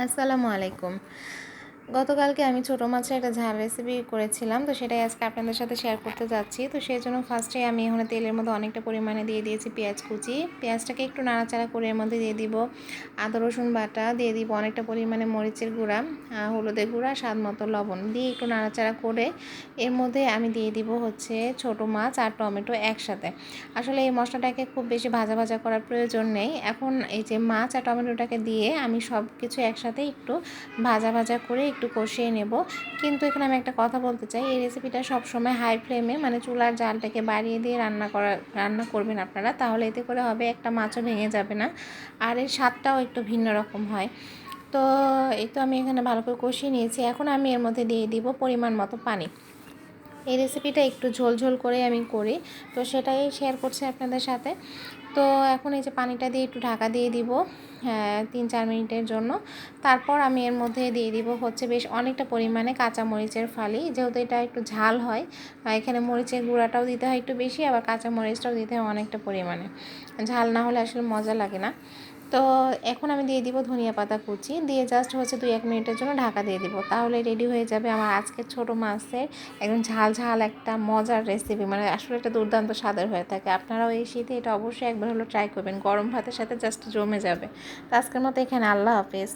আসসালামু আলাইকুম। গতকালকে আমি ছোটো মাছের একটা ঝাল রেসিপি করেছিলাম, তো সেটাই আজকে আপনাদের সাথে শেয়ার করতে যাচ্ছি। তো সেই জন্য ফার্স্টে আমি এখানে তেলের মধ্যে অনেকটা পরিমাণে দিয়ে দিয়েছি পেঁয়াজ কুচি। পেঁয়াজটাকে একটু নাড়াচাড়া করে এর মধ্যে দিয়ে দিব আদা রসুন বাটা, দিয়ে দিব অনেকটা পরিমাণে মরিচের গুঁড়া, হলুদের গুঁড়া, স্বাদ মতো লবণ দিয়ে একটু নাড়াচাড়া করে এর মধ্যে আমি দিয়ে দিব হচ্ছে ছোটো মাছ আর টমেটো একসাথে। আসলে এই মশলাটাকে খুব বেশি ভাজা ভাজা করার প্রয়োজন নেই। এখন এই যে মাছ আর টমেটোটাকে দিয়ে আমি সব কিছু একসাথে একটু ভাজা ভাজা করে একটু কষিয়ে নেব। কিন্তু এখানে আমি একটা কথা বলতে চাই, এই রেসিপিটা সবসময় হাই ফ্লেমে মানে চুলার জালটাকে বাড়িয়ে দিয়ে রান্না করবেন আপনারা, তাহলে এতে করে হবে একটা মাছও ভেঙে যাবে না, আর এর স্বাদটাও একটু ভিন্ন রকম হয়। তো এই তো আমি এখানে ভালো করে কষিয়ে নিয়েছি। এখন আমি এর মধ্যে দিয়ে দিব পরিমাণ মতো পানি। এই রেসিপিটা একটু ঝোল ঝোল করে আমি করি, তো সেটাই শেয়ার করছি আপনাদের সাথে। তো এখন এই যে পানিটা দিয়ে একটু ঢাকা দিয়ে দিব 3-4 মিনিটের জন্য। তারপর আমি এর মধ্যে দিয়ে দিব হচ্ছে বেশ অনেকটা পরিমাণে কাঁচা মরিচের ফালি, যেহেতু এটা একটু ঝাল হয়। এখানে মরিচের গুঁড়াটাও দিতে হয় একটু বেশি, আবার কাঁচা মরিচটাও দিতে হয় অনেকটা পরিমাণে। ঝাল না হলে আসলে মজা লাগে না। তো এখন আমি দিয়ে দিব ধনিয়া পাতা কুচি, দিয়ে জাস্ট হচ্ছে 2-1 মিনিটের জন্য ঢাকা দিয়ে দিব। তাহলে রেডি হয়ে যাবে আমার আজকের ছোটো মাছের একদম ঝাল ঝাল একটা মজার রেসিপি, মানে আসলে একটা দুর্দান্ত স্বাদের হয়ে থাকে। আপনারাও এই শীতে এটা অবশ্যই একবার হলো ট্রাই করবেন, গরম ভাতের সাথে জাস্ট জমে যাবে। তো আজকের মতো এখানে আল্লাহ হাফেজ।